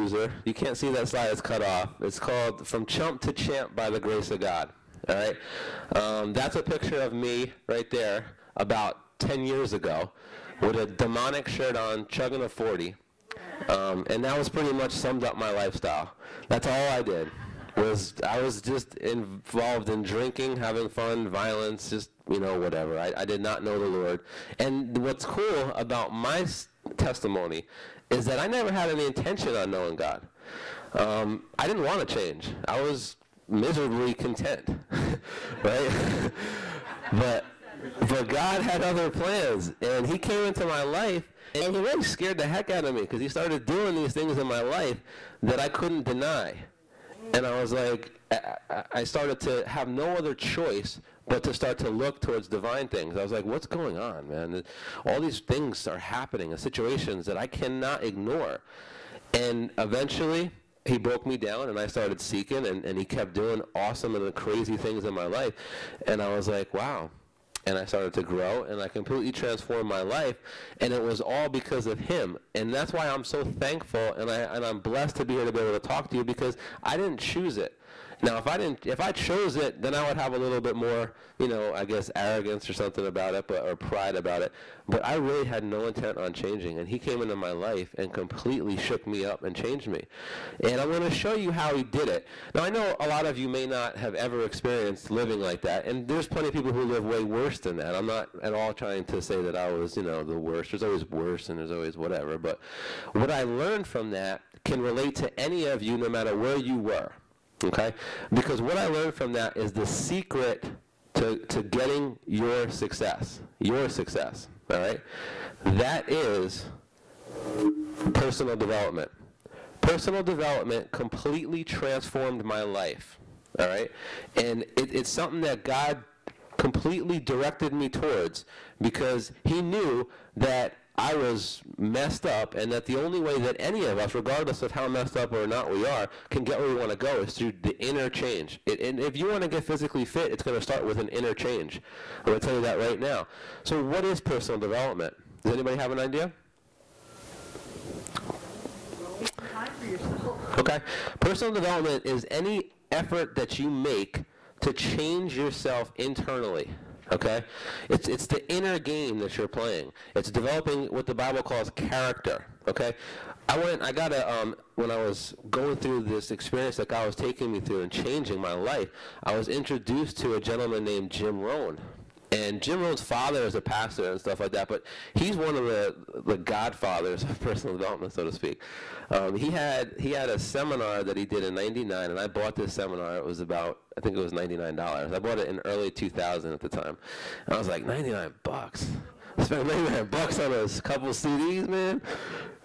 loser. You can't see that slide, it's cut off. It's called From Chump to Champ by the Grace of God. All right? That's a picture of me right there about 10 years ago with a demonic shirt on, chugging a 40. And that was pretty much summed up my lifestyle. That's all I did. I was just involved in drinking, having fun, violence, just, whatever. I did not know the Lord. And what's cool about my testimony is that I never had any intention on knowing God. I didn't want to change. I was miserably content, right? But God had other plans, and he came into my life, and he really scared the heck out of me because he started doing these things in my life that I couldn't deny. And I was like, I started to have no other choice but to start to look towards divine things. I was like, what's going on, man? All these things are happening in situations that I cannot ignore. And eventually, he broke me down, and I started seeking, and he kept doing awesome and crazy things in my life. And I was like, wow. And I started to grow, and I completely transformed my life, and it was all because of him. And that's why I'm so thankful, and I'm blessed to be here to be able to talk to you, because I didn't choose it. Now, if I chose it, then I would have a little bit more, I guess arrogance or something about it, or pride about it. But I really had no intent on changing, and he came into my life and completely shook me up and changed me. And I'm going to show you how he did it. Now, I know a lot of you may not have ever experienced living like that, and there's plenty of people who live way worse than that. I'm not at all trying to say that I was, the worst. There's always worse, and there's always whatever. But what I learned from that can relate to any of you, no matter where you were. Okay? Because what I learned from that is the secret to getting your success. Your success. All right? That is personal development. Personal development completely transformed my life. All right? And it's something that God completely directed me towards, because he knew that I was messed up, and that the only way that any of us, regardless of how messed up or not we are, can get where we want to go is through the inner change. And if you want to get physically fit, it's going to start with an inner change. I'm going to tell you that right now. So what is personal development? Does anybody have an idea? Okay. Personal development is any effort that you make to change yourself internally. Okay? It's the inner game that you're playing. It's developing what the Bible calls character. Okay? When I was going through this experience that God was taking me through and changing my life, I was introduced to a gentleman named Jim Rohn. And Jim Rohn's father is a pastor and stuff like that, but he's one of the godfathers of personal development, so to speak. He had a seminar that he did in '99, and I bought this seminar. It was about, I think it was $99. I bought it in early 2000 at the time. And I was like, $99. I spent $99 on a couple CDs, man.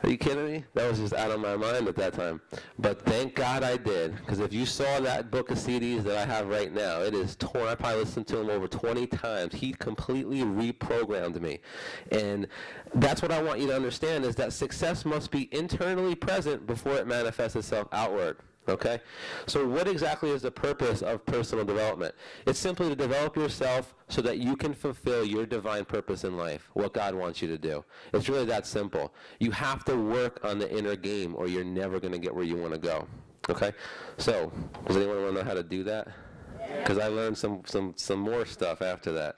Are you kidding me? That was just out of my mind at that time. But thank God I did, because if you saw that book of CDs that I have right now, it is torn. I probably listened to him over 20 times. He completely reprogrammed me. And that's what I want you to understand, is that success must be internally present before it manifests itself outward. Okay? So what exactly is the purpose of personal development? It's simply to develop yourself so that you can fulfill your divine purpose in life, what God wants you to do. It's really that simple. You have to work on the inner game, or you're never going to get where you want to go. Okay? So, does anyone want to know how to do that? Because I learned some more stuff after that.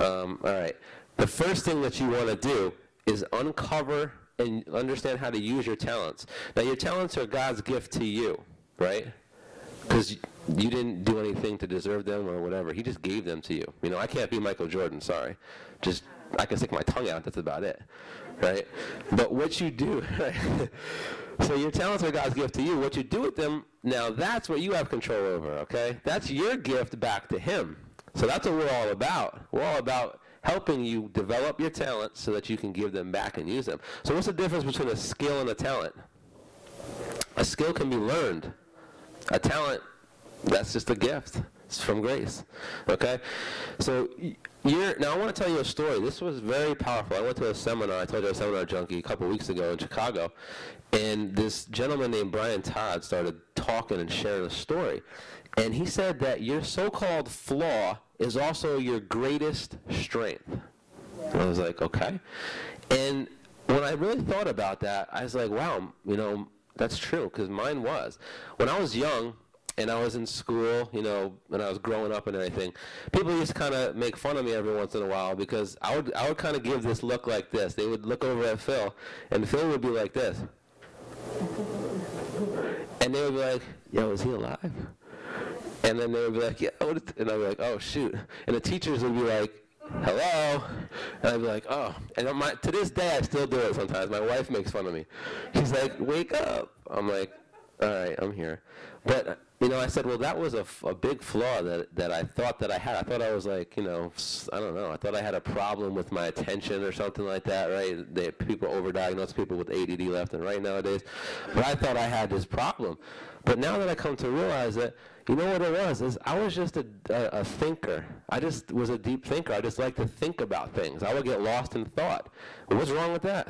All right. The first thing that you want to do is uncover and understand how to use your talents. Now, your talents are God's gift to you, right? Because you didn't do anything to deserve them or whatever. He just gave them to you. I can't be Michael Jordan, sorry. Just, I can stick my tongue out, that's about it, right? But what you do, right? So your talents are God's gift to you. What you do with them, now that's what you have control over, okay? That's your gift back to him. So that's what we're all about. We're all about helping you develop your talents so that you can give them back and use them. So what's the difference between a skill and a talent? A skill can be learned. A talent, that's just a gift. It's from grace. Okay? So now I want to tell you a story. This was very powerful. I went to a seminar. I told you I was a seminar junkie a couple weeks ago in Chicago. And this gentleman named Brian Todd started talking and sharing a story. And he said that your so-called flaw is also your greatest strength. And I was like, okay. And when I really thought about that, I was like, wow, that's true, because mine was. When I was young, and I was in school, you know, when I was growing up and everything, people used to kind of make fun of me every once in a while because I would kind of give this look like this. They would look over at Phil, and Phil would be like this. And they would be like, yo, is he alive? And then they would be like, yeah, and I'd be like, oh, shoot. And the teachers would be like, hello? And I'd be like, oh. And to this day, I still do it sometimes. My wife makes fun of me. She's like, wake up. I'm like, all right, I'm here. But, you know, I said, well, that was a big flaw that I thought that I had. I thought I was like, you know, I don't know. I thought I had a problem with my attention or something like that, right? People overdiagnose people with ADD left and right nowadays. But I thought I had this problem. But now that I come to realize that, you know what it was, is I was just a thinker. I just was a deep thinker. I just like to think about things. I would get lost in thought. What's wrong with that,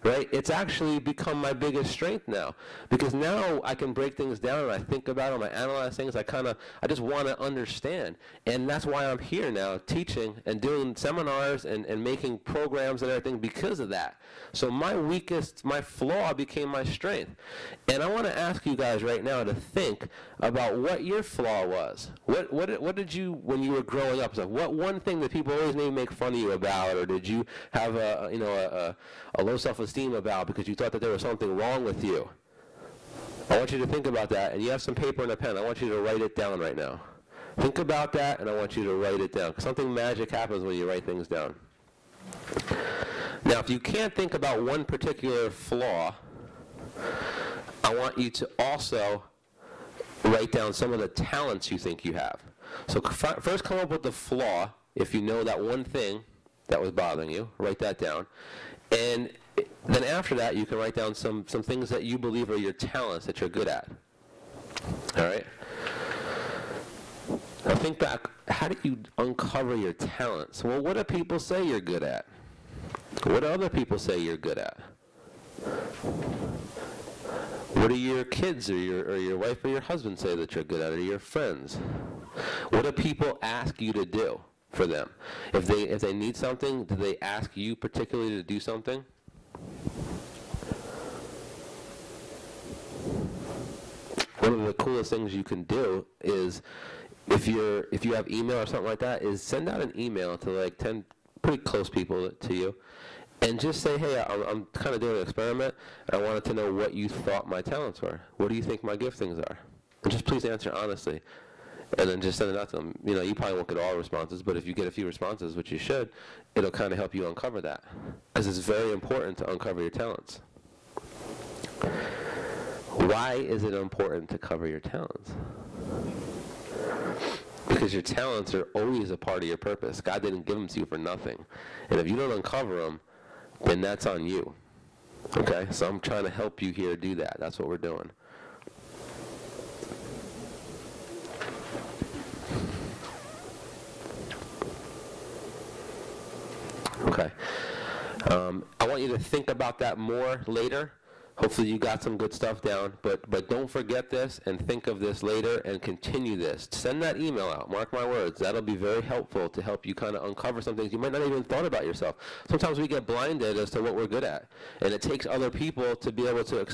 right? It's actually become my biggest strength now, because now I can break things down and I think about them, I analyze things, I just want to understand. And that's why I'm here now teaching and doing seminars and making programs and everything because of that. So my flaw became my strength. And I want to ask you guys right now to think about what your flaw was. What did you, when you were growing up, what one thing that people always maybe make fun of you about, or did you have a low self-esteem about because you thought that there was something wrong with you? I want you to think about that, and you have some paper and a pen. I want you to write it down right now. Think about that, and I want you to write it down, because something magic happens when you write things down. Now, if you can't think about one particular flaw, I want you to also write down some of the talents you think you have. So first come up with the flaw. If you know that one thing that was bothering you, write that down. And then after that, you can write down some things that you believe are your talents that you're good at. All right? Now think back, how do you uncover your talents? Well, what do people say you're good at? What do other people say you're good at? What do your kids or your wife or your husband say that you're good at, or your friends? What do people ask you to do for them? If they need something, do they ask you particularly to do something? One of the coolest things you can do is, if you have email or something like that, is send out an email to like 10 pretty close people to you, and just say, hey, I'm kind of doing an experiment, and I wanted to know what you thought my talents were. What do you think my giftings are? And just please answer honestly. And then just send it out to them. You know, you probably won't get all responses, but if you get a few responses, which you should, it'll kind of help you uncover that. Because it's very important to uncover your talents. Why is it important to cover your talents? Because your talents are always a part of your purpose. God didn't give them to you for nothing. And if you don't uncover them, then that's on you. Okay? So I'm trying to help you here do that. That's what we're doing. Okay. I want you to think about that more later. Hopefully you got some good stuff down, but don't forget this and think of this later and continue this. Send that email out, mark my words. That'll be very helpful to help you kind of uncover some things you might not even thought about yourself. Sometimes we get blinded as to what we're good at, and it takes other people to be able to